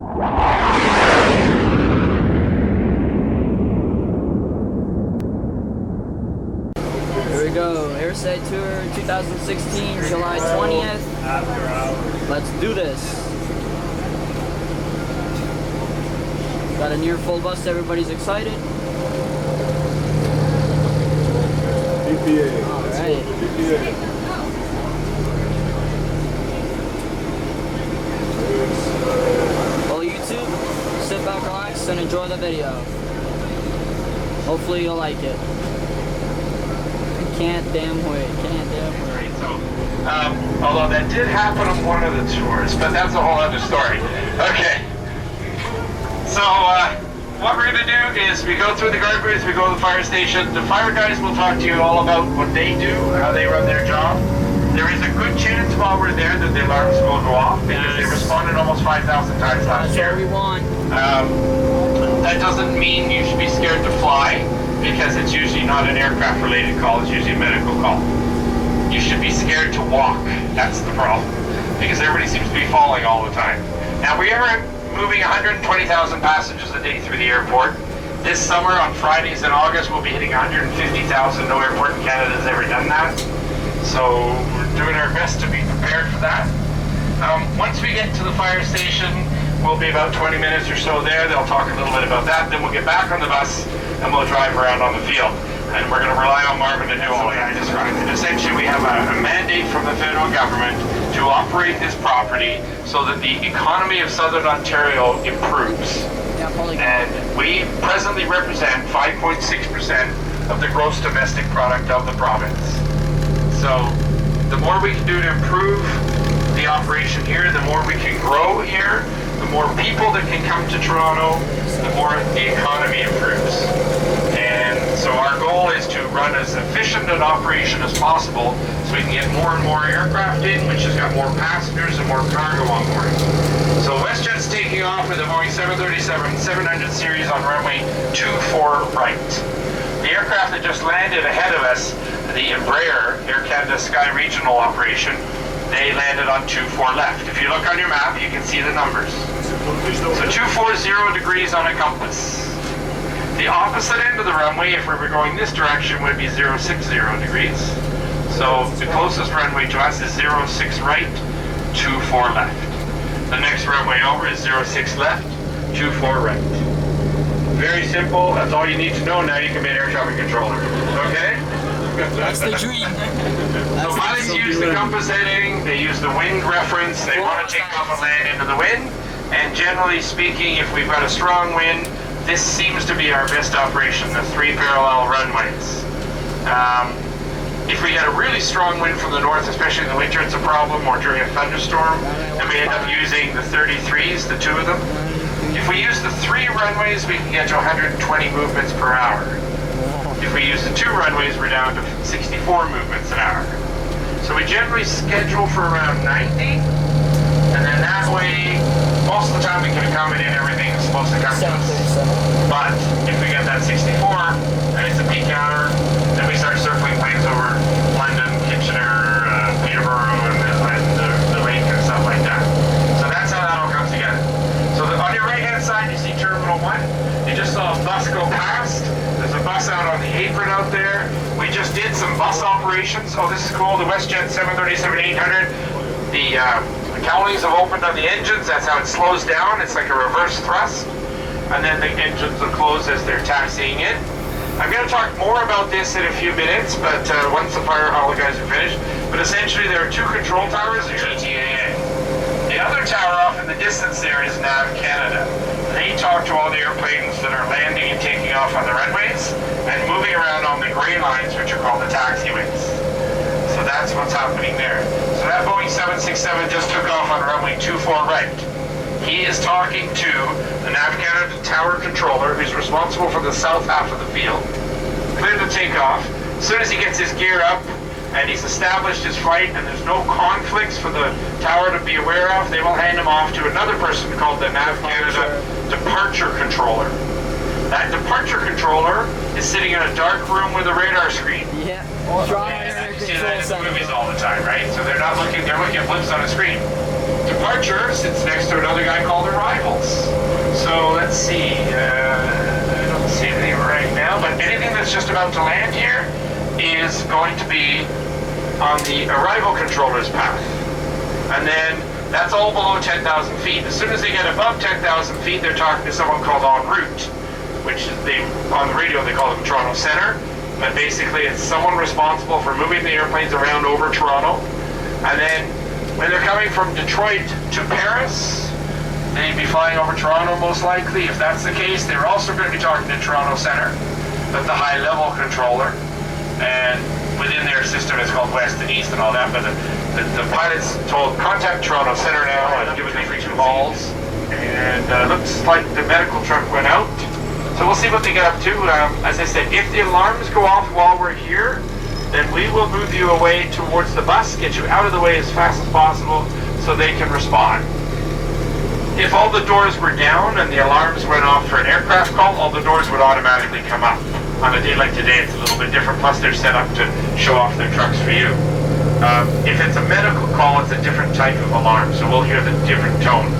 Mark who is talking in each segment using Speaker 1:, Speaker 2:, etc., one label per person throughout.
Speaker 1: Here we go, Airside Tour 2016, July 20th. Let's do this. Got a near full bus, everybody's excited.
Speaker 2: PPA.
Speaker 1: Alright.
Speaker 2: PPA.
Speaker 1: Well, YouTube, sit back, relax, and enjoy the video. Hopefully you'll like it. Can't damn wait.
Speaker 3: Right, so, although that did happen on one of the tours, but that's a whole other story. Okay. So, what we're going to do is we go through the guard booth, we go to the fire station. The fire guys will talk to you all about what they do, how they run their job. There is a good chance while we're there that the alarms will go off because they responded almost 5,000 times last year.
Speaker 1: That's what we want.
Speaker 3: That doesn't mean you should be scared to fly, because it's usually not an aircraft related call, it's usually a medical call. You should be scared to walk, that's the problem, because everybody seems to be falling all the time. Now we are moving 120,000 passengers a day through the airport. This summer on Fridays in August we'll be hitting 150,000, no airport in Canada has ever done that. So we're doing our best to be prepared for that. Once we get to the fire station, we'll be about 20 minutes or so there. They'll talk a little bit about that. Then we'll get back on the bus and we'll drive around on the field. And we're going to rely on Marvin to do all the way I described it. Essentially, we have a mandate from the federal government to operate this property so that the economy of Southern Ontario improves. And we presently represent 5.6% of the gross domestic product of the province. So the more we can do to improve the operation here, the more we can grow here, the more people that can come to Toronto, the more the economy improves. And so our goal is to run as efficient an operation as possible so we can get more and more aircraft in, which has got more passengers and more cargo on board. So WestJet's taking off with the Boeing 737-700 series on runway 24 right. The aircraft that just landed ahead of us, the Embraer Air Canada Sky Regional operation, they landed on 24 left. If you look on your map, you can see the numbers. So 240 degrees on a compass. The opposite end of the runway, if we were going this direction, would be 060 degrees. So the closest runway to us is 06 right, 24 left. The next runway over is 06 left, 24 right. Very simple, that's all you need to know. Now you can be an air traffic controller. Okay?
Speaker 1: That's the dream.
Speaker 3: So pilots use the compass heading, they use the wind reference, they want to take off and land into the wind, and generally speaking, if we've got a strong wind, this seems to be our best operation, the 3 parallel runways. If we get a really strong wind from the north, especially in the winter, it's a problem, or during a thunderstorm, and we end up using the 33s, the 2 of them. If we use the 3 runways, we can get to 120 movements per hour. If we use the 2 runways, we're down to 64 movements an hour. So we generally schedule for around 90, and then that way, most of the time we can accommodate everything that's supposed to come to us. But if we get that 64, and it's a peak hour, then we start circling planes over London, Kitchener, Peterborough, and the lake and stuff like that. So that's how that all comes together. So on your right-hand side, you see Terminal 1. You just saw a bus go past. There's a bus out on the apron out there. We just did some bus operations. Oh, this is cool. The WestJet 737-800. The cowlings have opened on the engines. That's how it slows down. It's like a reverse thrust. And then the engines will close as they're taxiing in. I'm going to talk more about this in a few minutes, but once the Firehall guys are finished. But essentially, there are 2 control towers at TTAA. The other tower off in the distance there is Nav Canada. They talk to all the airplanes that are landing and taking off on the runways and moving around on the gray lines, which are called the taxiways. So that's what's happening there. So that Boeing 767 just took off on runway 24 right. He is talking to the Nav Canada tower controller, who's responsible for the south half of the field. Clear to take off. As soon as he gets his gear up and he's established his flight and there's no conflicts for the tower to be aware of, they will hand him off to another person called the Nav Canada departure controller. That departure controller is sitting in a dark room with a radar screen.
Speaker 1: Yeah.
Speaker 3: And you see that in the movies all the time, right? So they're not looking, they're looking at blips on a screen. Departure sits next to another guy called Arrivals. let's see. I don't see anything right now, but anything that's just about to land here is going to be on the arrival controller's path. And then that's all below 10,000 feet. As soon as they get above 10,000 feet, they're talking to someone called en route, which on the radio they call them Toronto Center. But basically it's someone responsible for moving the airplanes around over Toronto. And then when they're coming from Detroit to Paris, they'd be flying over Toronto most likely. If that's the case, they're also going to be talking to Toronto Center, that's the high-level controller. And within their system it's called West and East and all that, but the pilots told contact Toronto Center now and given them 2 calls. And looks like the medical truck went out. So we'll see what they get up to. As I said, if the alarms go off while we're here, then we will move you away towards the bus, get you out of the way as fast as possible so they can respond. If all the doors were down and the alarms went off for an aircraft call, all the doors would automatically come up. On a day like today, it's a little bit different, plus they're set up to show off their trucks for you. If it's a medical call, it's a different type of alarm, so we'll hear the different tones.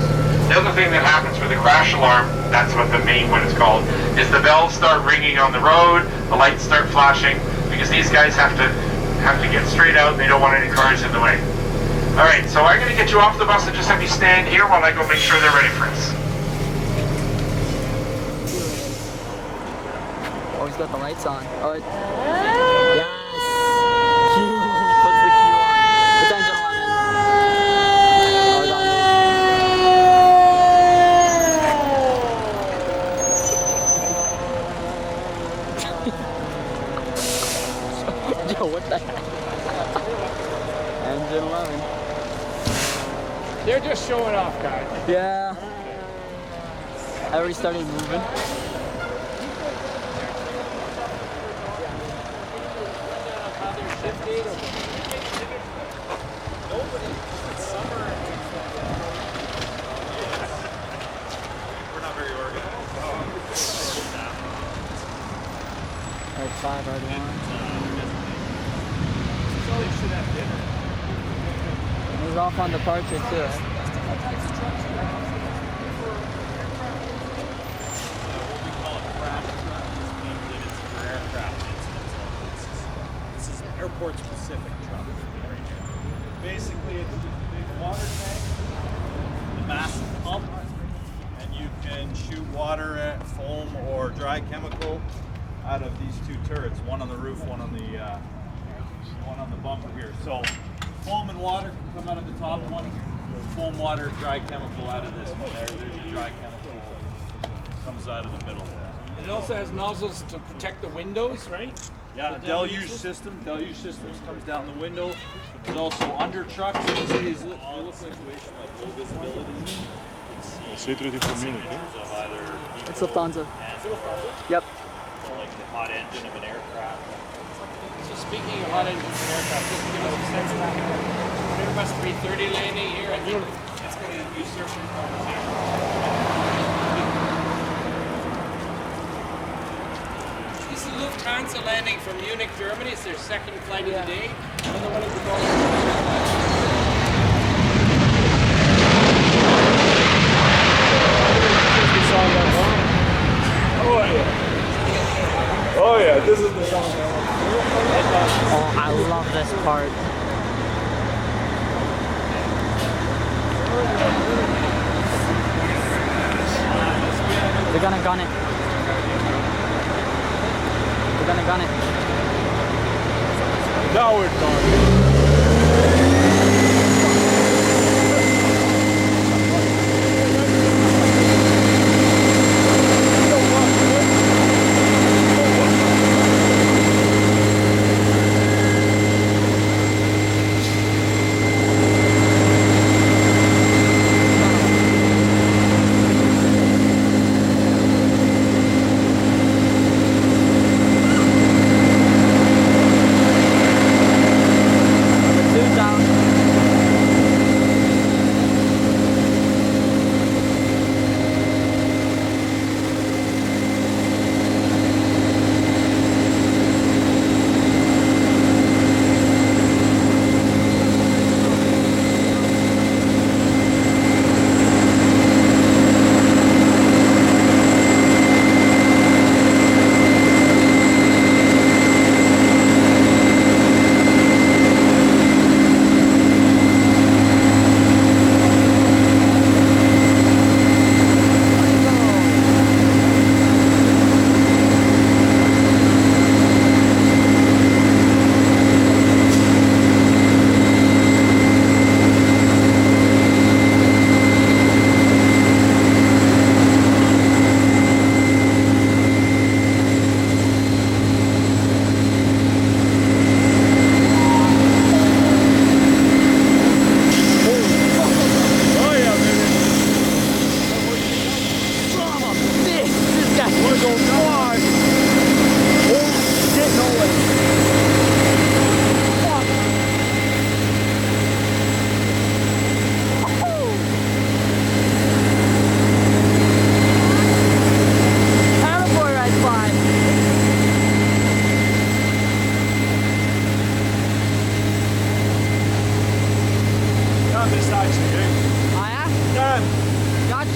Speaker 3: The other thing that happens with a crash alarm, that's what the main one is called, is the bells start ringing on the road, the lights start flashing, because these guys have to get straight out and they don't want any cars in the way. Alright, so I'm going to get you off the bus and just have you stand here while I go make sure they're ready for us.
Speaker 1: Oh, he's got the lights on. Oh, yes! Q. Puts the Q on. It's engine 11. Oh, it's on. Yo, what the heck? Engine 11.
Speaker 2: They're just showing off, guys.
Speaker 1: Yeah. I already started moving. Five already on. He's off on departure too.
Speaker 4: This is an airport specific truck. Basically it's a big water tank, the massive pump, and you can shoot water at foam or dry chemical out of these 2 turrets, one on the roof, one on the bumper here. So foam and water can come out of the top one. Foam, water, dry chemical out of this one. There's the dry chemical comes out of the middle.
Speaker 2: It also has nozzles to protect the windows, right?
Speaker 4: Yeah, deluge system. Deluge systems comes down the window. There's also under trucks. You can see these look like low visibility.
Speaker 1: It's Lufthansa. Yep.
Speaker 4: Like the hot engine of an aircraft.
Speaker 2: So speaking of hot engines and aircraft, just to give us a sense of that, Airbus A330 landing here, I think it's going to usurp your conversation. This is Lufthansa landing from Munich, Germany. It's their second flight of the day. And they're one of the
Speaker 5: Oh yeah, this is the song.
Speaker 1: Oh, I love this part. They're gonna gun it. They're gonna gun it.
Speaker 5: Now we're done.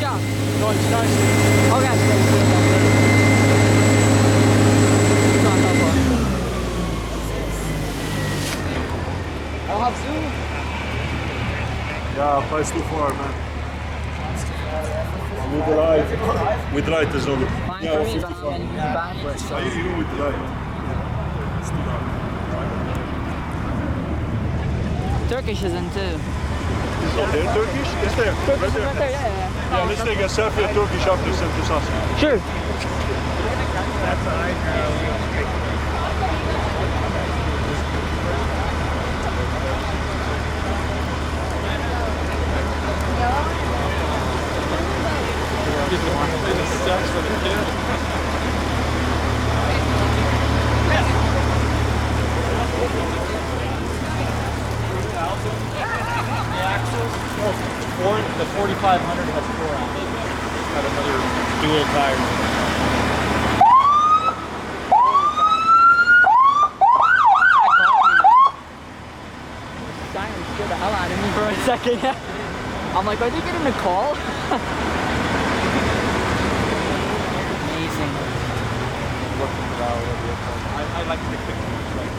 Speaker 1: Yeah.
Speaker 5: No, it's nice.
Speaker 1: Okay. I'll have Zoom.
Speaker 5: Yeah, place too far, man. With the light. With light is only.
Speaker 1: Fine
Speaker 5: Yeah,
Speaker 1: for me,
Speaker 5: 55.
Speaker 1: but I'm getting backwards. So.
Speaker 5: Even with the light. It's too dark.
Speaker 1: Turkish is in too.
Speaker 5: Is that there, Turkish? Yes, there.
Speaker 1: Turkish is right there, yeah.
Speaker 5: Yeah, let's take a selfie of Turkish after send to us.
Speaker 1: Sure.
Speaker 4: The 4500 has 4 axles. Got another dual tire.
Speaker 1: Siren scared the hell out of me for a second. I'm like, are they getting a call? Amazing.
Speaker 4: I like the pictures right now.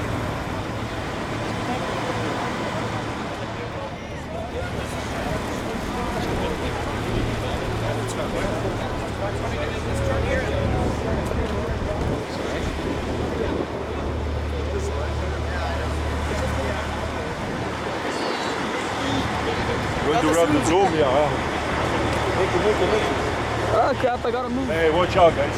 Speaker 5: Going to run the zoom, yeah.
Speaker 1: Oh crap, I gotta move.
Speaker 5: Hey, watch out, guys.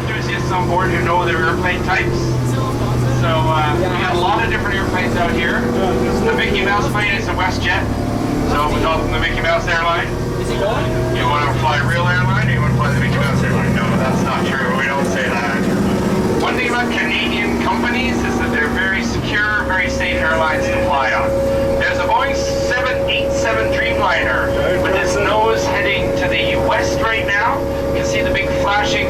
Speaker 3: Enthusiasts on board who know their airplane types. So we got a lot of different airplanes out here. The Mickey Mouse plane is a WestJet. So we call them the Mickey Mouse airline.
Speaker 1: Is he going?
Speaker 3: You want to fly a real airline or you want to fly the Mickey Mouse airline? No, that's not true. We don't say that. One thing about Canadian companies is that they're very secure, very safe airlines to fly on. There's a Boeing 787 Dreamliner with its nose heading to the west right now. You can see the big flashing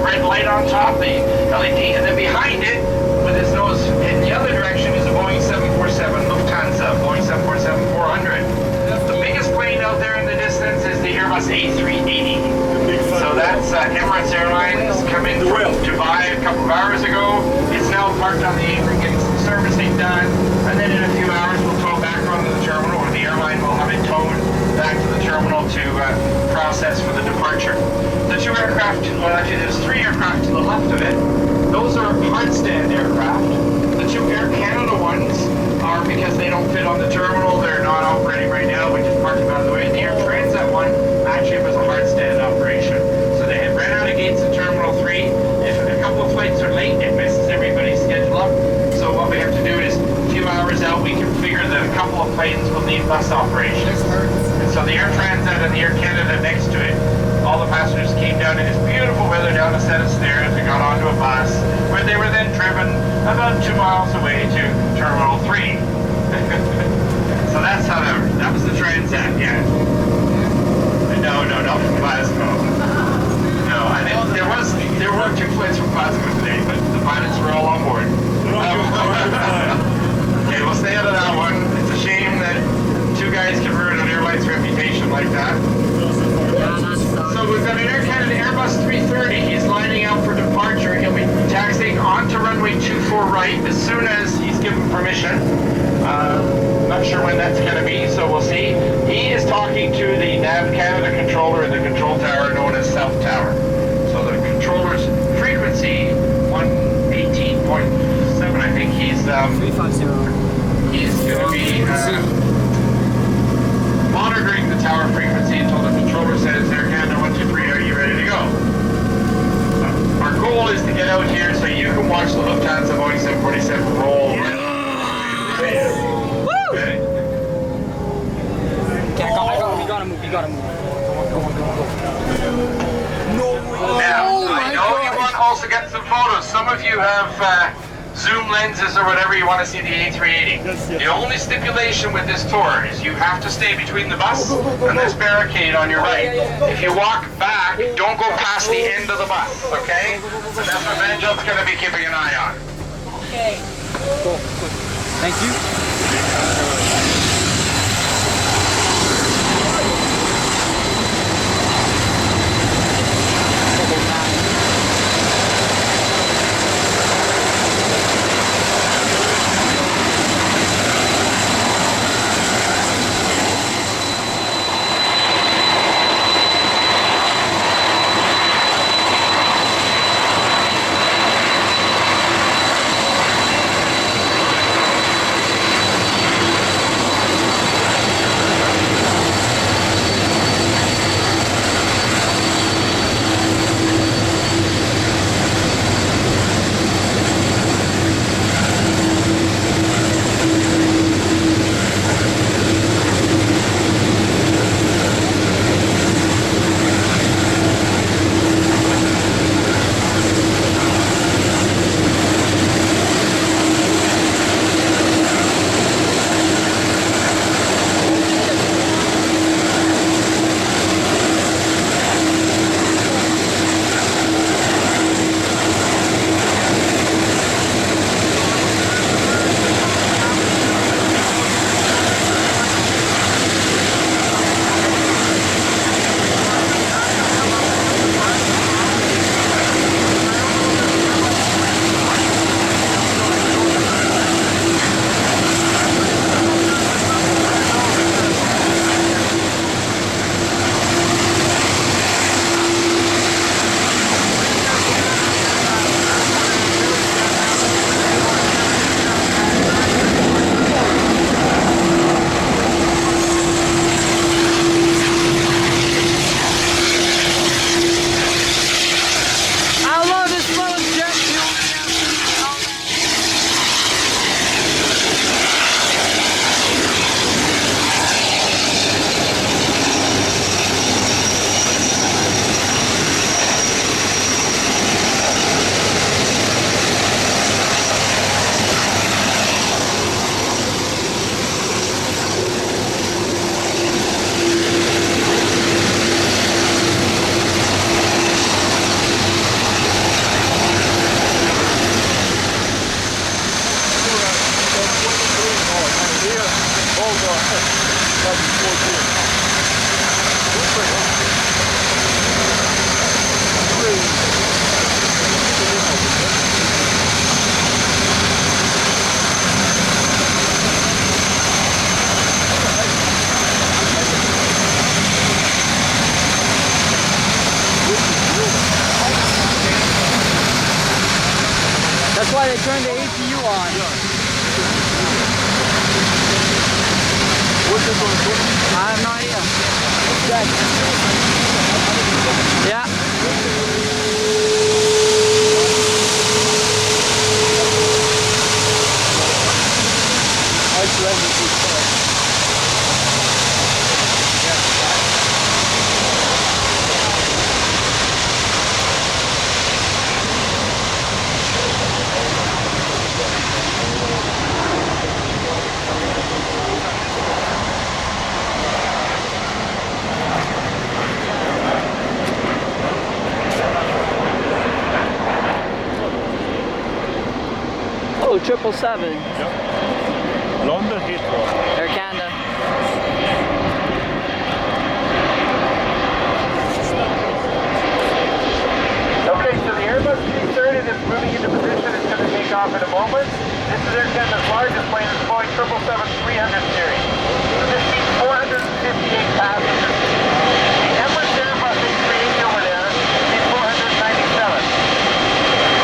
Speaker 3: red light on top, the LED, and then behind it, with its nose in the other direction, is a Boeing 747 Lufthansa, Boeing 747-400. The biggest plane out there in the distance is the Airbus A380. So that's Emirates Airlines coming from Dubai a couple of hours ago. It's now parked on the apron getting some servicing done, and then in a few hours we'll tow back onto the terminal, or the airline will have it towed back to the terminal to process for the departure. The two aircraft, well actually there's 3 aircraft to the left of it. Those are hardstand aircraft. The 2 Air Canada ones are because they don't fit on the terminal. They're not operating right now. We just parked them out of the way. The Air Transat one actually was a hardstand operation. So they had ran out of gates at Terminal 3. If a couple of flights are late, it messes everybody's schedule up. So what we have to do is a few hours out, we can figure that a couple of planes will need bus operations. And so the Air Transat and the Air Canada next to it, all the passengers came down in this beautiful weather down a set of stairs and got onto a bus, where they were then driven about 2 miles away to Terminal 3. So that's how that was the Transat, yeah. No, not from Glasgow. No, I think there were 2 flights from Glasgow today, but the pilots were all on board. Okay, we'll stay out of that one. It's a shame that 2 guys can ruin an airline's reputation like that. So we've got an Air Canada Airbus A330. He's lining up for departure. He'll be taxiing onto runway 24 right as soon as he's given permission. Not sure when that's going to be, so we'll see. He is talking to the Nav Canada controller in the control tower known as South Tower. So the controller's frequency, 118.7, I think he's
Speaker 1: 350.
Speaker 3: He's going to be monitoring the tower frequency until the controller says, Air Canada 123, are you ready to go? Our goal is to get out here so you can watch the Lufthansa Boeing 747 roll. Okay.
Speaker 1: We gotta move.
Speaker 3: Now, I know you want to also get some photos. Some of you have zoom lenses or whatever you want to see the A380.
Speaker 5: Yes, yes.
Speaker 3: The only stipulation with this tour is you have to stay between the bus and this barricade on your right. If you walk back, don't go past the end of the bus, okay? So that's what Benjam's going to be keeping an eye on.
Speaker 1: Okay. Cool. Thank you. That's why they turned the APU on.
Speaker 5: What's this one for?
Speaker 1: I have no idea. Check. Yeah. Oh, 777.
Speaker 5: Yep. London Heathrow.
Speaker 1: Air Canada.
Speaker 3: Okay, so the Airbus A330 that's moving into position is going to take off in a moment. This is Air Canada's largest plane. It's Boeing 777-300 series. So this seats 458 passengers. The Emirates Airbus A380 over there seats 497.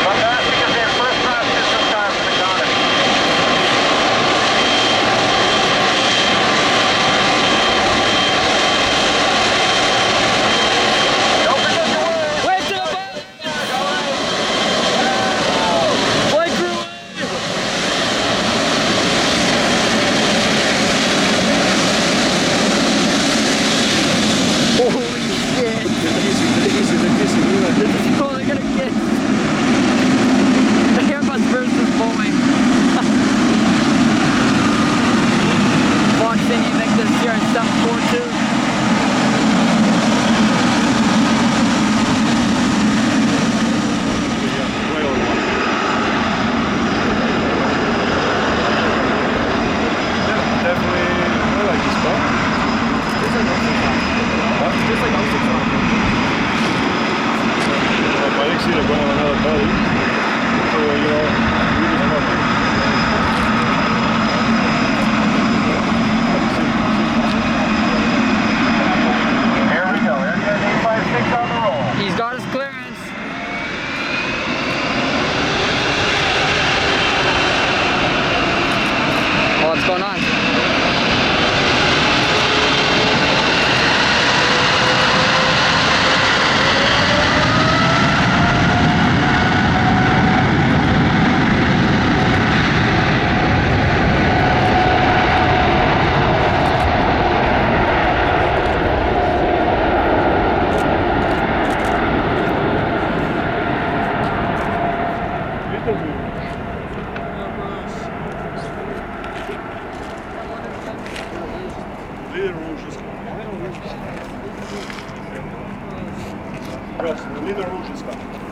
Speaker 3: But that's because they have first-class business class and economy. Don't forget to wave!
Speaker 1: Wait to the button! Flight crew!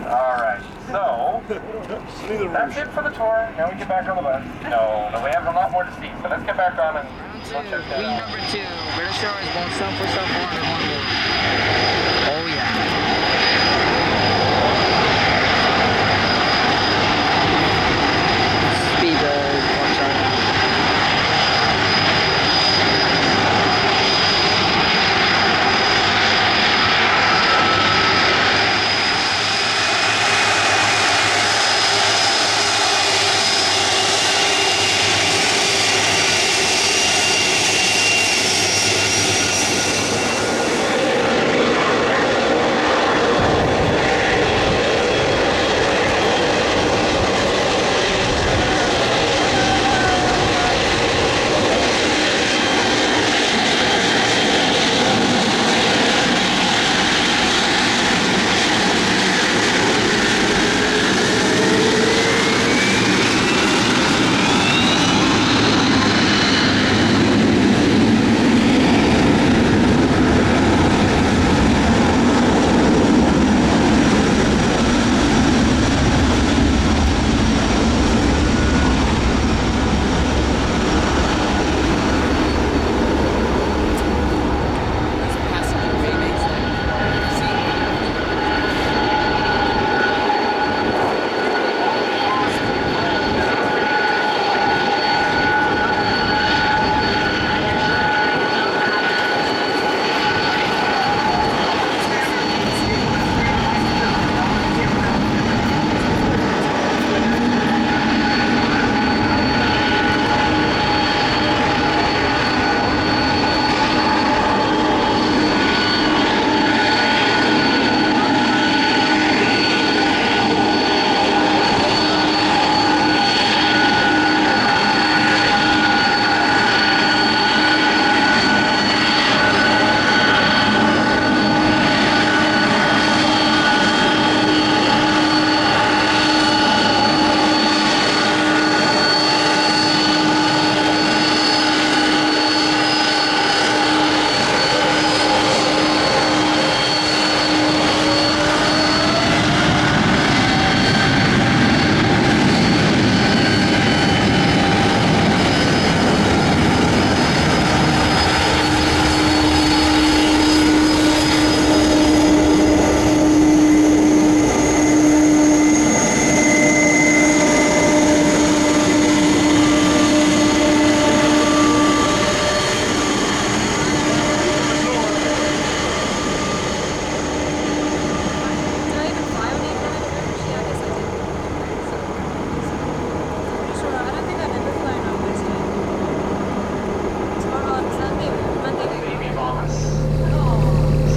Speaker 3: Alright, so that's it for the tour. Now we get back on the bus. No, we have a lot more to see, so let's get back on and go check that
Speaker 1: Wing
Speaker 3: out.
Speaker 1: number 2, British Airways Boeing 747-400 Oneworld. Oh yeah. Speeders, watch out.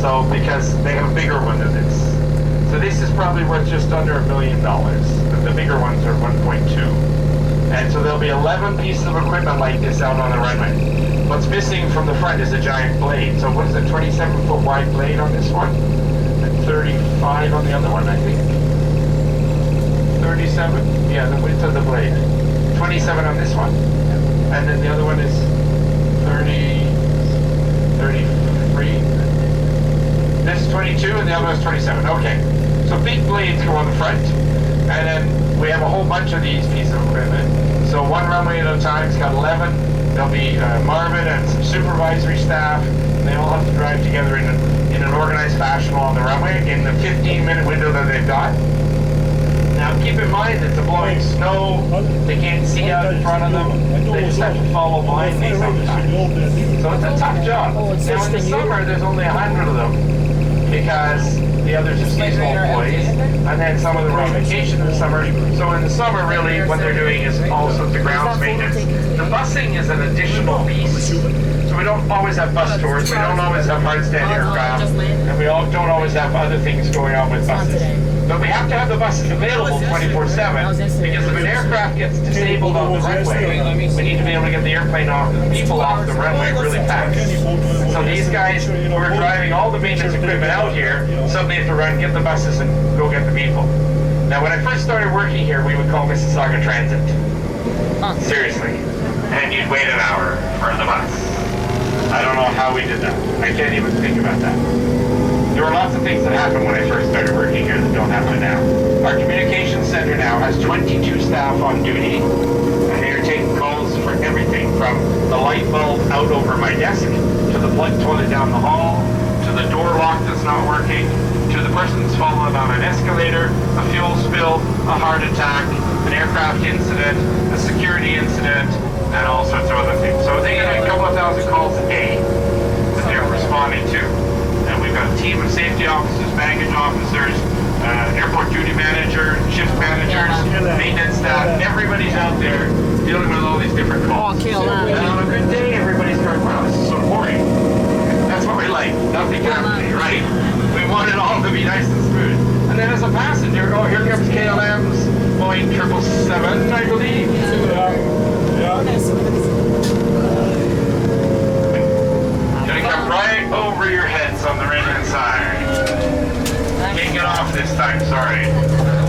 Speaker 3: So, because they have a bigger one than this. So this is probably worth just under $1 million. The bigger ones are 1.2. And so there'll be 11 pieces of equipment like this out on the runway. What's missing from the front is a giant blade. So what is it, 27-foot wide blade on this one? And 35 on the other one, I think. 37? Yeah, the width of the blade. 27 on this one. And then the other one is 33. This is 22 and the other one is 27. Okay. So big blades go on the front. And then we have a whole bunch of these pieces of equipment. So one runway at a time. It's got 11. There'll be Marvin and some supervisory staff. And they all have to drive together in an organized fashion along the runway in the 15-minute window that they've got. Now keep in mind that it's blowing snow. They can't see out in front of them. They just have to follow blindly sometimes. So it's a tough job. Now in the summer there's only 100 of them because the others are seasonal employees, and then some of them are on vacation in the summer. So in the summer, really, what they're doing is all sorts of grounds maintenance. The busing is an additional piece. So we don't always have bus tours, we don't always have hardstand aircraft, and we don't always have other things going on with buses. But we have to have the buses available 24/7, because if an aircraft gets disabled on the runway, we need to be able to get the airplane off, the people off the runway really fast. So these guys who are driving all the maintenance equipment out here suddenly have to run, get the buses, and go get the people. Now, when I first started working here, we would call Mississauga Transit. Seriously. And you'd wait an hour for the bus. I don't know how we did that. I can't even think about that. There were lots of things that happened when I first started working here that don't happen now. Our communications center now has 22 staff on duty, and they're taking calls for everything from the light bulb out over my desk, to the plug toilet down the hall, to the door lock that's not working, to the person that's fallen on an escalator, a fuel spill, a heart attack, an aircraft incident, a security incident, and all sorts of other things. So they get a couple of thousand calls a day that they're responding to. And we've got a team of safety officers, baggage officers, airport duty manager, shift managers, maintenance staff. Everybody's out there dealing with all these different calls. And on a good day, everybody's going, wow, this is so boring. That's what we like. Nothing happening, right? We want it all to be nice and smooth. And then as a passenger, oh, here comes KLM's Boeing 777, I believe. Gonna come right over your heads on the right-hand side. Can't get off this time, sorry.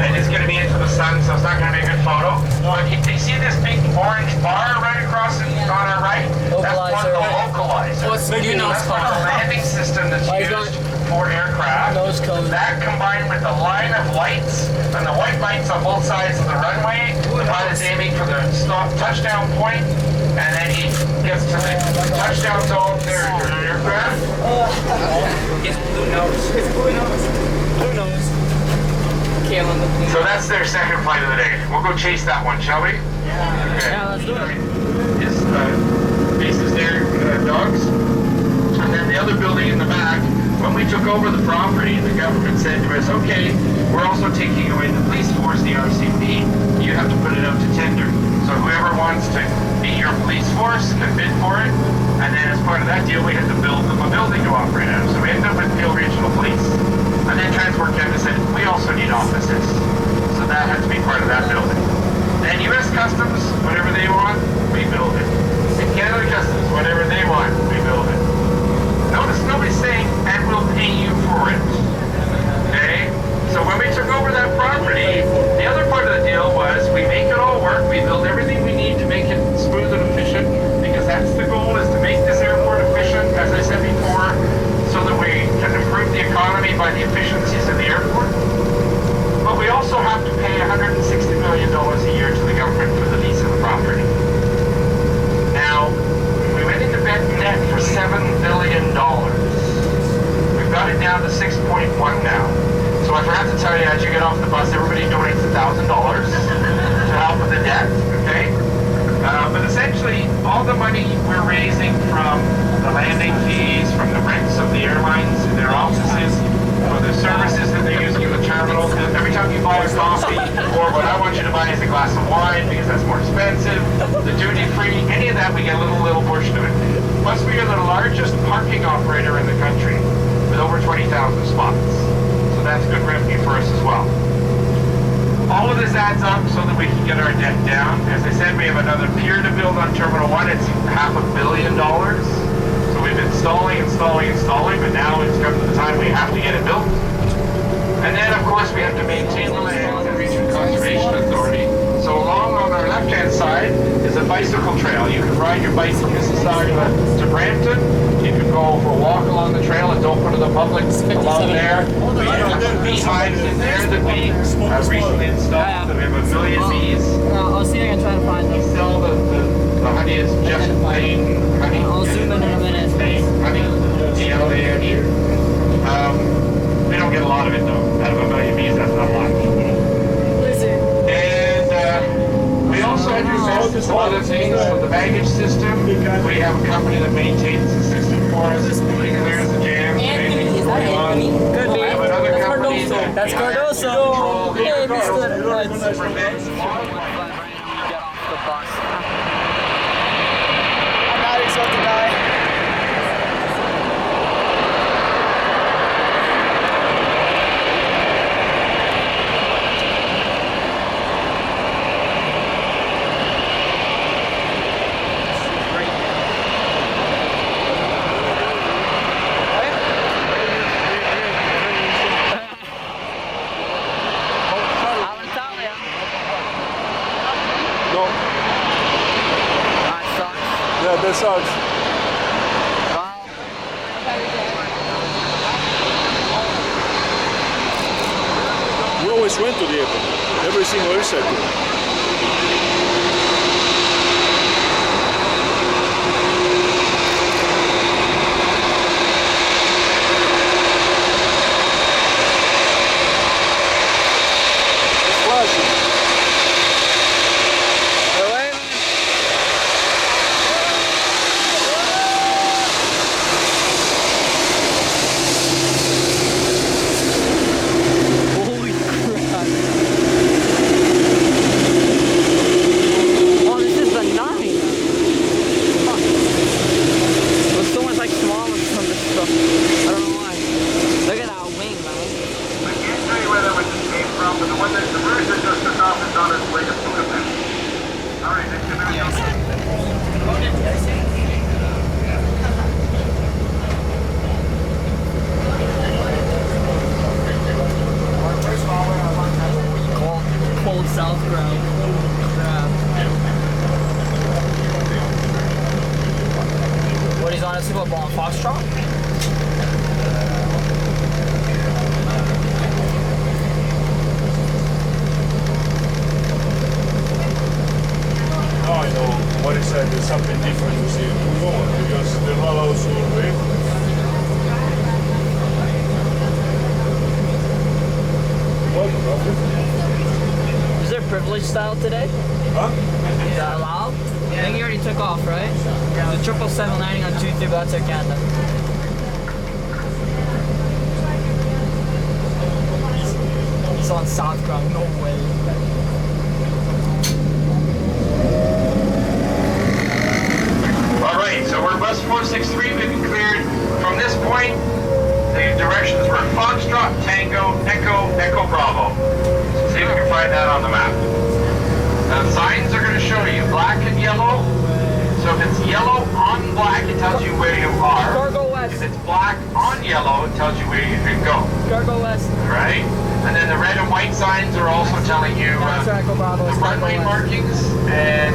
Speaker 3: And it's gonna be into the sun, so it's not gonna be a good photo. But do you see this big orange bar right across on our right? That's one of the localizer.
Speaker 1: What's the
Speaker 3: That's one of the landing system that's used for aircraft. That combined with the line of lights and the white lights on both sides of the runway, the pilot's aiming for the stop touchdown point, and then he gets to the touchdown zone there in your aircraft.
Speaker 1: It's blue nose. It's blue nose. Blue nose.
Speaker 3: So that's their second flight of the day. We'll go chase that one, shall we?
Speaker 1: Yeah.
Speaker 3: Okay.
Speaker 1: Yeah, let's do it.
Speaker 3: His faces there, dogs. And then the other building in the back, when we took over the property, the government said to us, okay, we're also taking away the police force, the RCP. You have to put it out to tender. So whoever wants to be your police force can bid for it. And then as part of that deal, we had to build them a building to operate out of. So we ended up with Peel Regional Police. And then Transport Canada said, we also need offices. So that had to be part of that building. Then US Customs, whatever they want, we build it. And Canada Customs, whatever they want, we build it. Notice nobody's saying, and we'll pay you for it. Okay? So when we took over that property, the other part of the deal was we make it all work, we build everything we need to make it smooth and efficient, because that's the goal, is to make this airport efficient, as I said before, so that we can improve the economy by the efficiencies of the airport. But we also have to pay $160 million a year to the government for the lease of the property. Now, we went into debt for $7 billion. We've got it down to 6.1 now. So I forgot to tell you, as you get off the bus, everybody donates $1,000 to help with the debt, okay? But essentially, all the money we're raising from the landing fees, from the rents of the airlines, their offices, for the services that they're using in the terminal. Every time you buy a coffee, or what I want you to buy is a glass of wine because that's more expensive, the duty free, any of that, we get a little portion of it. Plus, we are the largest parking operator in the country with over 20,000 spots. So that's good revenue for us as well. All of this adds up so that we can get our debt down. As I said, we have another pier to build on Terminal 1. It's $500 million. So we've been installing, but now it's come to the time we have to get it built. And then, of course, we have to maintain the land and Region Conservation Authority. So along on our left-hand side is a bicycle trail. You can ride your bike from Mississauga to Brampton. You can go for a walk along the trail. It's open to the public along there. We have some beehives in there that we have recently installed. We have 1 million bees.
Speaker 1: I'll see if I can try to find them.
Speaker 3: Still, the honey is just plain honey.
Speaker 1: I'll zoom in a minute.
Speaker 3: Plain honey. D-L-A-N-E. We don't get a lot of it though. Out of 1 million bees, that's not much. We also had to invest in some other things for the baggage system. We have a company that maintains the system for us. It clears the jams.
Speaker 1: Anthony, is that Anthony? Could be.
Speaker 3: We have another company
Speaker 1: That's Cardoso. Hey, Mr. Reds.
Speaker 3: Prevents long
Speaker 1: Get off the bus.
Speaker 6: I'm not about to die.
Speaker 5: No. Yeah, that sucks. We always went to the airport. Every single Airside Tour.
Speaker 1: Holy crap. Oh, this is the 9. Fuck. It was so much like smaller from this stuff. I don't know why. Look at that wing, man.
Speaker 3: I can't tell you where that one came from, but the one that the bird that just took off is on its way to Budapest. All right, next to
Speaker 1: Cold south ground. Holy crap. What, he's on a Super Bowl on Foxtrot?
Speaker 5: Now I know what he said. There's something different to see forward because the hollows will wave.
Speaker 1: Is there privilege style today?
Speaker 5: Huh?
Speaker 1: Is that allowed? I think he already took off, right? Yeah. The 777 landing on 2-3, but that's Air Canada. He's on south ground, no way.
Speaker 3: All right, so we're bus 463. We've been cleared from this point. The directions were Foxtrot, Tango, Echo, Echo, Bravo. So see if we can find that on the map. Now, the signs are going to show you black and yellow. So if it's yellow on black, it tells you where you are.
Speaker 1: Cargo west.
Speaker 3: If it's black on yellow, it tells you where you can go.
Speaker 1: Cargo west.
Speaker 3: Right? And then the red and white signs are also telling you
Speaker 1: Echo Bravo.
Speaker 3: the runway markings, and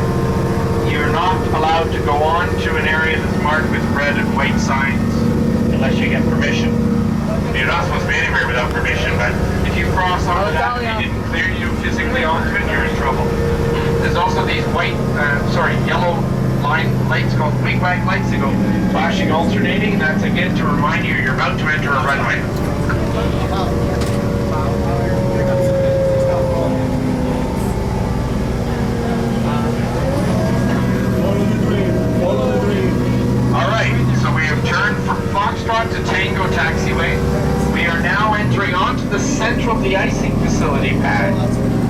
Speaker 3: you're not allowed to go on to an area that's marked with red and white signs unless you get permission. You're not supposed to be anywhere without permission, but if you cross onto that and you didn't clear you physically onto it, you're in trouble. There's also these yellow line lights called wing-wag lights. They go flashing, alternating. That's again to remind you you're about to enter a runway. Alright, so we have turned from Foxtrot to Tango Taxiway. We are now entering onto the central de-icing facility pad.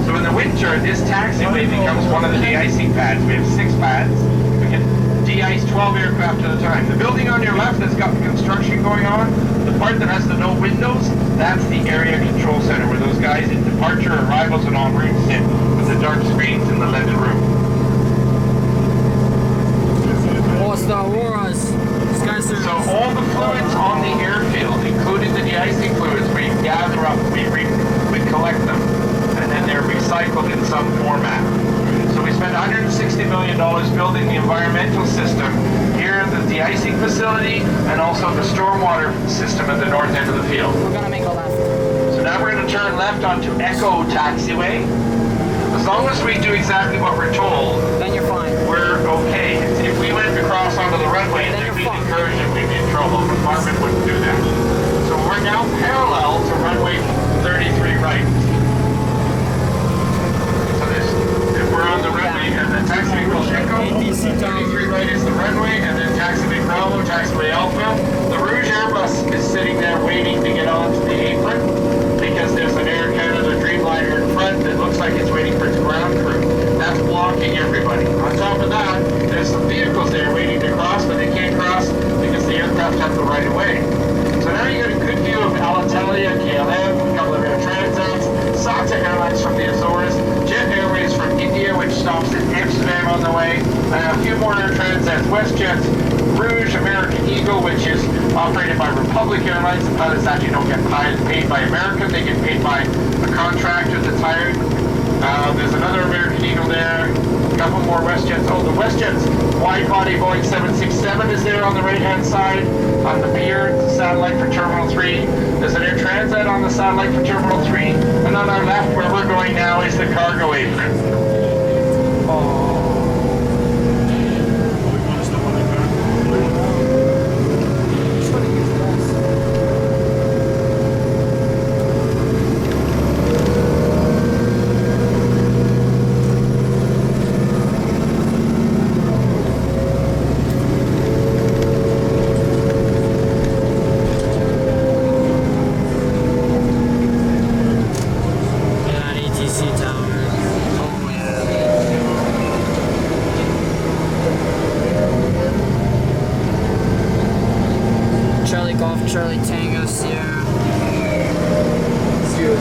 Speaker 3: So in the winter, this taxiway becomes one of the de-icing pads. We have 6 pads. We can de-ice 12 aircraft at a time. The building on your left that's got the construction going on, the part that has the no windows, that's the area control center where those guys in departure, arrivals, and en route sit with the dark screens in the leaded room.
Speaker 1: Star Wars.
Speaker 3: So all the fluids on the airfield, including the de-icing fluids, we gather up, we collect them, and then they're recycled in some format. So we spent $160 million building the environmental system here at the de-icing facility and also the stormwater system at the north end of the field.
Speaker 1: We're gonna make a left.
Speaker 3: So now we're going to turn left onto Echo Taxiway. As long as we do exactly what we're told,
Speaker 1: then you're fine.
Speaker 3: We're okay. If we went across onto the runway and there'd be an incursion, we'd be in trouble. The department wouldn't do that. So we're now parallel to runway 33 right. So if we're on the runway and the taxiway goes Echo, 33 right is the runway, and then taxiway Bravo, taxiway Alpha. The Rouge Airbus is sitting there waiting to get onto the apron because there's an aircraft up the right of way. So now you get a good view of Alitalia, KLM, a couple of Air Transats, SATA Airlines from the Azores, Jet Airways from India, which stops in Amsterdam on the way, and a few more Air Transats, WestJet, Rouge, American Eagle, which is operated by Republic Airlines. The pilots actually don't get paid by American, they get paid by a contractor that's hired. There's another American Eagle there, a couple more WestJets. Oh, the WestJet's wide-body Boeing 767 is there on the right-hand side on the pier, the satellite for Terminal 3. There's an Air Transat on the satellite for Terminal 3. And on our left, where we're going now, is the cargo apron.
Speaker 1: Charlie Tango Sierra.
Speaker 5: 00.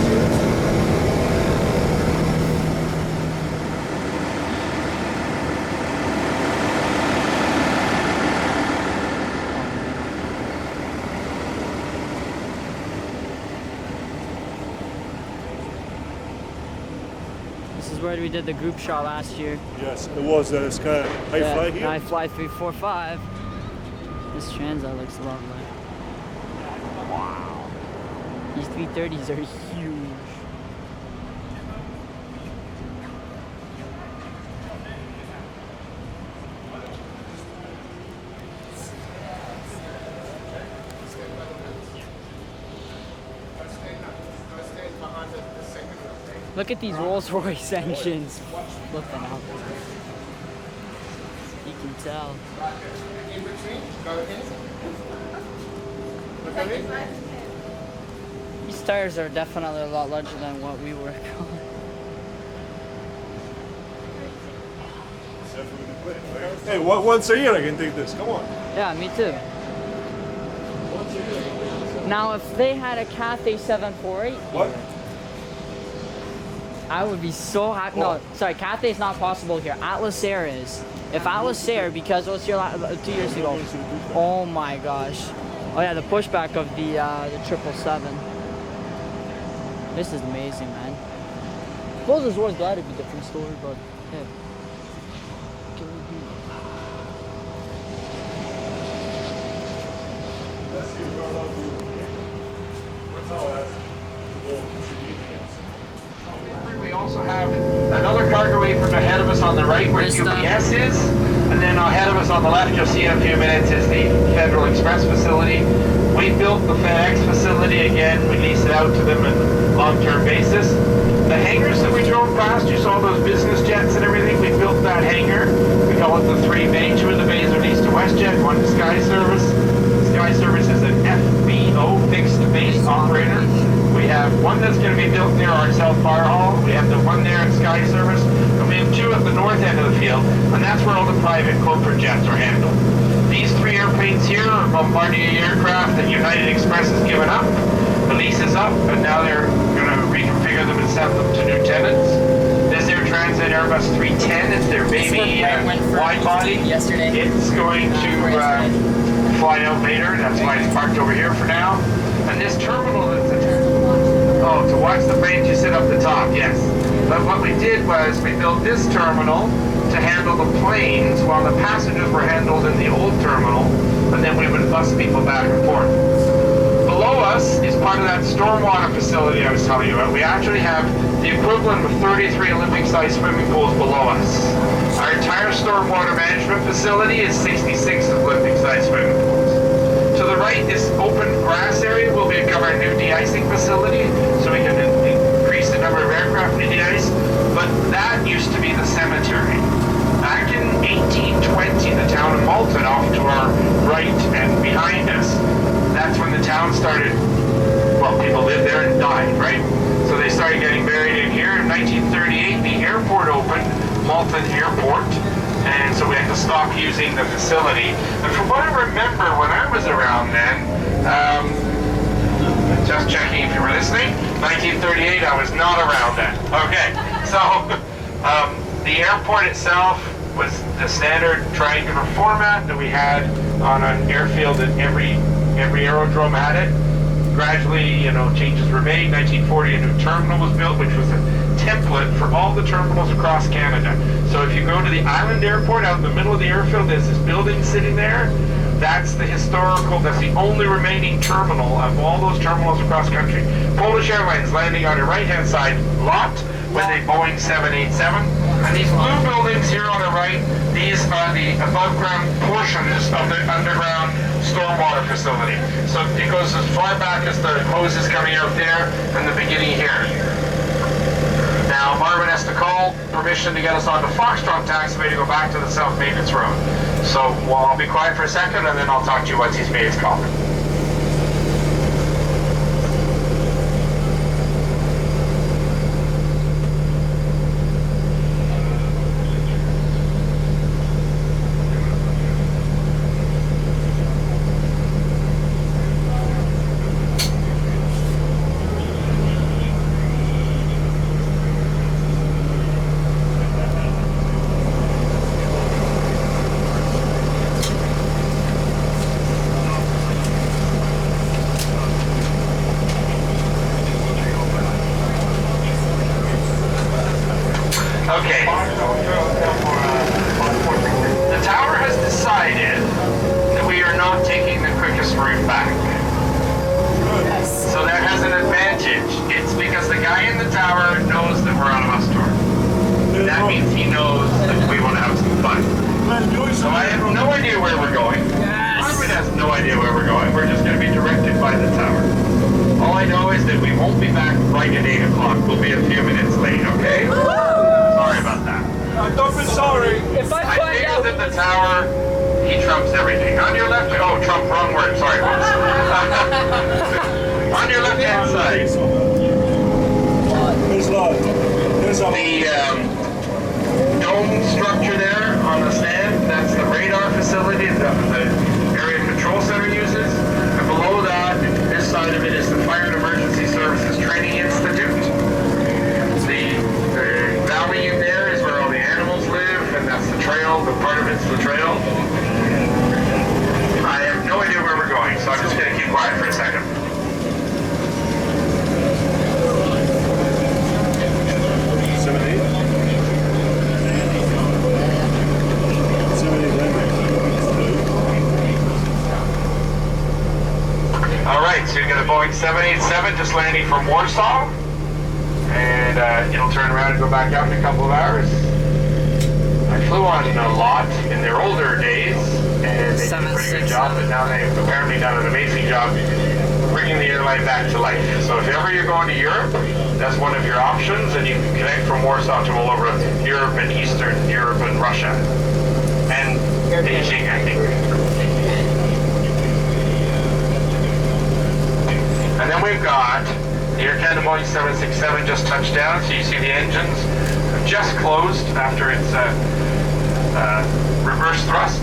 Speaker 1: This is where we did the group shot last year.
Speaker 5: Yes, it was Sky High Fly here.
Speaker 1: High Fly 345. This Transat looks lovely. Wow. These 330s are huge. Look at these Rolls-Royce engines flipping out. You can tell. These tires are definitely a lot larger than what we work on.
Speaker 5: Hey, once a year I can take this. Come on.
Speaker 1: Yeah, me too. Now, if they had a Cathay 748,
Speaker 5: What?
Speaker 1: I would be so happy. No, sorry, Cathay is not possible here. Atlas Air is. If Atlas Air, because what's your 2 years ago? Oh my gosh. Oh yeah, the pushback of the 777. This is amazing, man. I suppose this was glad to be a different story, but yeah.
Speaker 3: We also have another cargo apron ahead of us on the right where UPS is, and then ahead of us on the left, you'll see in a few minutes, is the Federal Express facility. We built the FedEx facility again. We leased it out to them on a long-term basis. The hangars that we drove past, you saw those business jets and everything. We built that hangar. We call it the 3 bay. 2 of the bays are leased to WestJet, 1 to Sky Service. Sky Service is an FBO, fixed base operator. We have 1 that's going to be built near our South Firehall. We have the 1 there at Sky Service. And we have 2 at the north end of the field. And that's where all the private corporate jets are handled. These 3 airplanes here are Bombardier aircraft that United Express has given up. The lease is up, and now they're going to reconfigure them and send them to new tenants. This Air Transat Airbus A310 is their baby wide body.
Speaker 1: Yesterday.
Speaker 3: It's going to fly out later. That's why it's parked over here for now. And this terminal is to watch the planes, you sit up the top, yes. But what we did was we built this terminal to handle the planes while the passengers were handled in the old terminal, and then we would bus people back and forth. Below us is part of that stormwater facility I was telling you about. We actually have the equivalent of 33 Olympic-sized swimming pools below us. Our entire stormwater management facility is 66 Olympic-sized swimming pools. To the right, this open grass area will become our new de-icing facility, so we can increase the number of aircraft we de-ice. But that used to be the cemetery. Back in 1820, the town of Malton, off to our right and behind us, that's when the town started, well, people lived there and died, right? So they started getting buried in here. In 1938, the airport opened, Malton Airport. and so we had to stop using the facility. And from what I remember when I was around then, just checking if you were listening, 1938, I was not around then. Okay, so the airport itself was the standard triangular format that we had on an airfield, and every aerodrome had it. Gradually, changes were made. 1940, a new terminal was built, which was a template for all the terminals across Canada. So if you go to the island airport out in the middle of the airfield, there's this building sitting there. That's that's the only remaining terminal of all those terminals across country. Polish Airlines landing on your right-hand side, LOT, with a Boeing 787. And these blue buildings here on the right, these are the above-ground portions of the underground stormwater facility. So it goes as far back as the hoses coming out there and the beginning here. Now, Marvin has to call permission to get us on the Foxtrot taxiway to go back to the South Maintenance Road. So, I'll be quiet for a second, and then I'll talk to you once he's made his call. Okay. The tower has decided that we are not taking the quickest route back. So that has an advantage. It's because the guy in the tower knows that we're on a bus tour. That means he knows that we want to have some fun. So I have no idea where we're going. Marvin has no idea where we're going. We're just going to be directed by the tower. All I know is that we won't be back right at 8 o'clock. We'll be a few minutes late, okay? Sorry about that.
Speaker 5: Don't be sorry.
Speaker 1: If I
Speaker 3: I
Speaker 1: find
Speaker 3: think
Speaker 1: out,
Speaker 3: that the tower, he trumps everything. On your left, Trump, wrong word, sorry. On your left-hand side, the dome structure there on the stand, that's the radar facility that the area control center uses. And below that, this side of it is the Fire and Emergency Services Training Institute. The valley in there is where all the animals live, and that's the trail, the part of it's the trail. I have no idea where we're going, so I'm just going to keep quiet for a second. All right, so you've got a Boeing 787 just landing from Warsaw, and it'll turn around and go back out in a couple of hours. I flew on a LOT in their older days, and they did a pretty good job, but now they've apparently done an amazing job bringing the airline back to life. So if ever you're going to Europe, that's one of your options, and you can connect from Warsaw to all over Europe and Eastern Europe and Russia. And Beijing, I think. And then we've got the Air Canada Boeing 767 just touched down, so you see the engines just closed after its reverse thrust.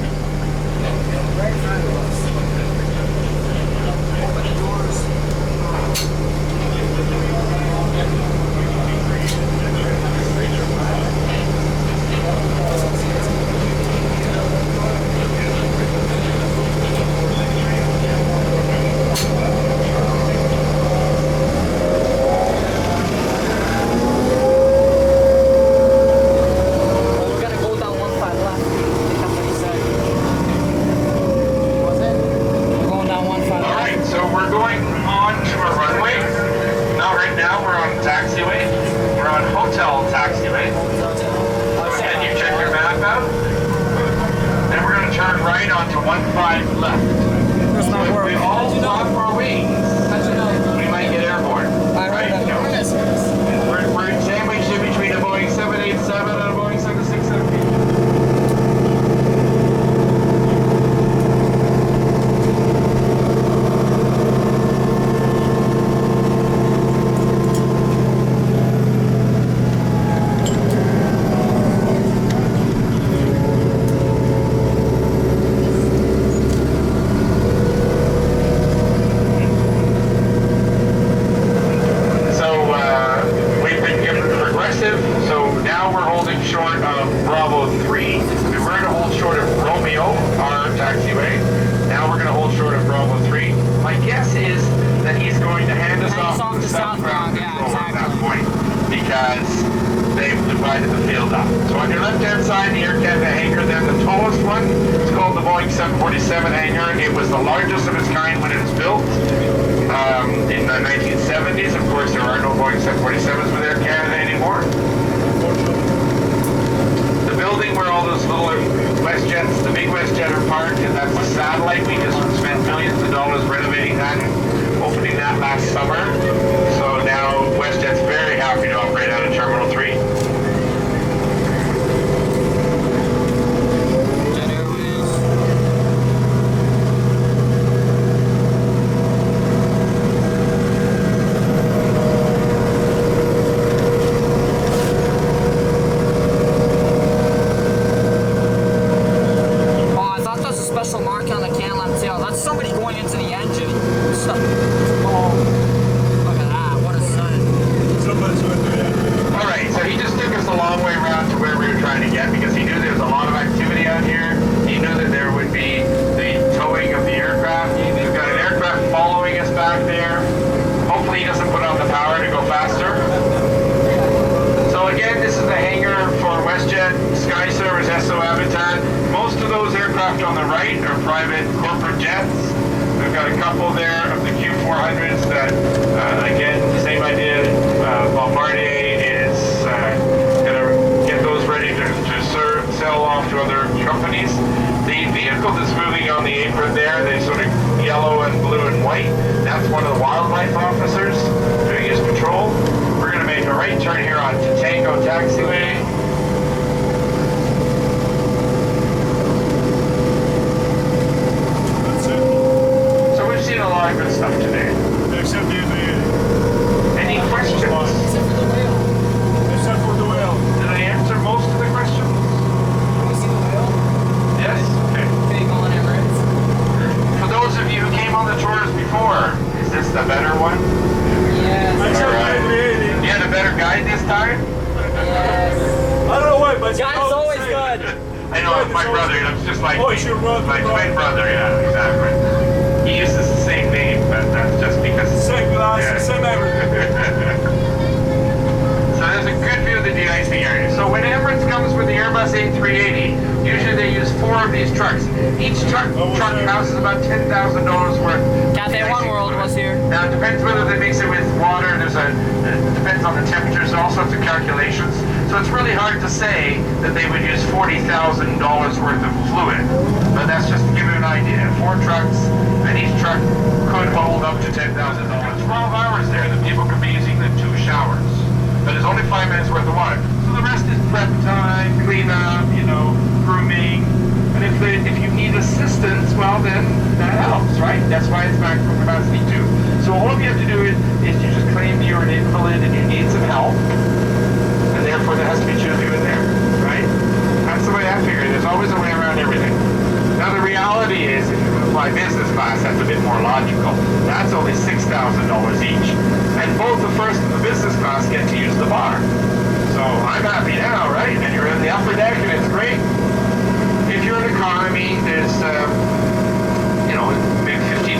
Speaker 3: southbound
Speaker 1: The southbound, yeah,
Speaker 3: control at that
Speaker 1: exactly.
Speaker 3: point because they've divided the field up. So on your left-hand side, the Air Canada hangar, then the tallest one is called the Boeing 747 hangar. It was the largest of its kind when it was built in the 1970s. Of course, there are no Boeing 747s with Air Canada anymore. The building where all those little WestJets, the big WestJet are parked, and that's the satellite. We just spent millions of dollars renovating that and opening that last summer. So now WestJet's very happy to operate out of Terminal 3. On the right are private corporate jets. We've got a couple there of the Q400s that, again, same idea. Bombardier is going to get those ready to sell off to other companies. The vehicle that's moving on the apron there, they sort of yellow and blue and white. That's one of the wildlife officers doing his patrol. We're going to make a right turn here on Tango Taxiway. A lot of good stuff today.
Speaker 5: Except the
Speaker 3: Any questions?
Speaker 1: Except for the whale.
Speaker 5: except for the whale.
Speaker 3: Did I answer most of the questions?
Speaker 1: Can we see the whale?
Speaker 3: Yes? Okay.
Speaker 1: Big on Emirates.
Speaker 3: For those of you who came on the tours before, is this the better one?
Speaker 1: Yes.
Speaker 5: Except
Speaker 3: All right.
Speaker 5: the A380.
Speaker 3: You had a better guide this time?
Speaker 1: Yes.
Speaker 5: I don't know why, but
Speaker 1: Guide's always good.
Speaker 3: I know, it's my brother. It's just like
Speaker 5: Oh,
Speaker 3: me.
Speaker 5: it's your brother.
Speaker 3: My twin brother, yeah, exactly. He uses the same name, but that's just because...
Speaker 5: same glass, same everything.
Speaker 3: So there's a good view of the de-icing area. So when Emirates comes with the Airbus A380, usually they use 4 of these trucks. Each truck houses about $10,000 worth.
Speaker 1: Cathay Oneworld was here.
Speaker 3: Now it depends whether they mix it with water. It depends on the temperatures, all sorts of calculations. So it's really hard to say that they would use $40,000 worth of fluid. But that's just to give you an idea. 4 trucks, and each truck could hold up to $10,000. 12 hours there that people could be using the 2 showers. But it's only 5 minutes worth of water. So the rest is prep time, cleanup, grooming. And if you need assistance, well then that helps, right? That's why it's maximum capacity too. So all you have to do is you just claim you're an invalid and you need some help. And therefore there has to be 2 of you in there, right? That's the way I figure it. There's always a way around everything. Now the reality is, if you fly business class, that's a bit more logical. That's only $6,000 each. And both the first and the business class get to use the bar. So I'm happy now, right? And you're in the upper deck and it's great. If you're in economy, there's, maybe $1,500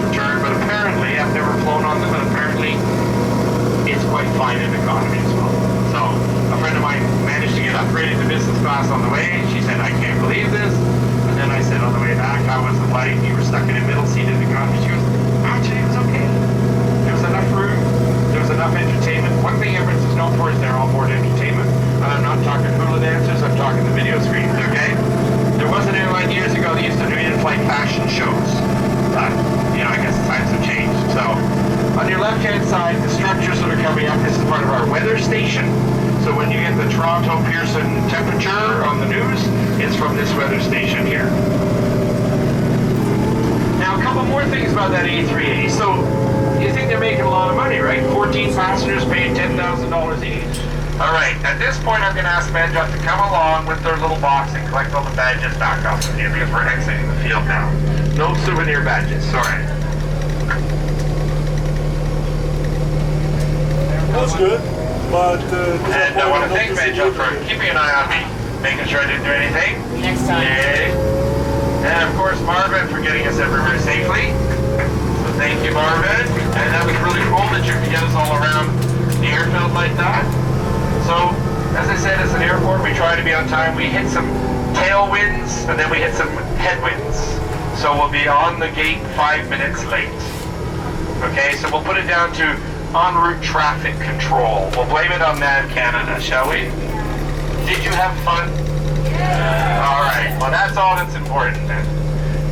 Speaker 3: return, but apparently, I've never flown on them, but apparently it's quite fine in economy as well. So a friend of mine managed to get upgraded to business class on the way. She said, I can't believe this. And then I said on the way back, how was the flight? You were stuck in a middle seat in economy. She goes, actually, it was okay. There was enough room. There was enough entertainment. One thing Emirates is known for is their onboard entertainment. And I'm not talking hula dancers, I'm talking the video screens, okay? There was an airline years ago that used to do in-flight fashion shows. But, I guess times have changed. So, on your left-hand side, the structures that are coming up, this is part of our weather station. So when you get the Toronto Pearson temperature on the news, it's from this weather station here. Now, a couple more things about that A380. So, you think they're making a lot of money, right? 14 passengers paying $10,000 each. All right, at this point, I'm going to ask Manjot to come along with their little box and collect all the badges back off of you because we're exiting the field now. No souvenir badges, sorry.
Speaker 5: That's good, but...
Speaker 3: And I want to thank Manjot for keeping an eye on me, making sure I didn't do anything.
Speaker 1: Next time.
Speaker 3: Yay. And of course, Marvin for getting us everywhere safely. So Thank you, Marvin. And that was really cool that you could get us all around the airfield like that. So, as I said, as an airport, we try to be on time. We hit some tailwinds and then we hit some headwinds. So we'll be on the gate 5 minutes late. Okay, so we'll put it down to en route traffic control. We'll blame it on Air Canada, shall we? Did you have fun? Yeah. All right, well that's all that's important then.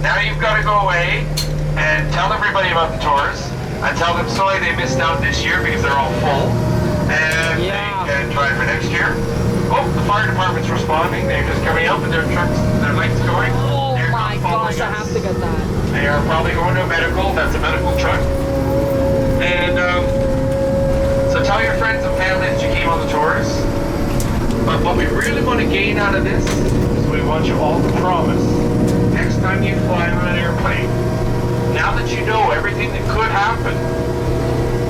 Speaker 3: Now you've got to go away and tell everybody about the tours. And tell them sorry they missed out this year because they're all full. And they can try for next year. Oh, the fire department's responding. They're just coming up with their trucks, their lights going.
Speaker 1: Oh my gosh, I have to get that.
Speaker 3: They are probably going to a medical. That's a medical truck. And so tell your friends and family that you came on the tours. But what we really want to gain out of this is we want you all to promise next time you fly on an airplane, now that you know everything that could happen,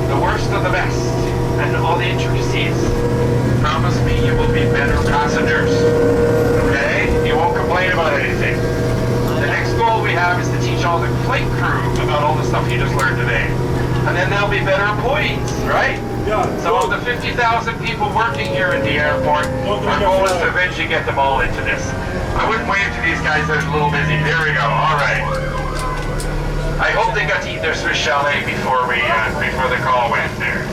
Speaker 3: the worst of the best, and all the intricacies, promise me you will be better passengers. Okay? You won't complain about anything. The next goal we have is to teach all the flight crew about all the stuff you just learned today. And then they'll be better employees, right?
Speaker 5: Yeah.
Speaker 3: So of the 50,000 people working here at the airport, our goal is to eventually get them all into this. I wouldn't wave to these guys, they're a little busy. There we go, all right. I hope they got to eat their Swiss chalet before the call went there.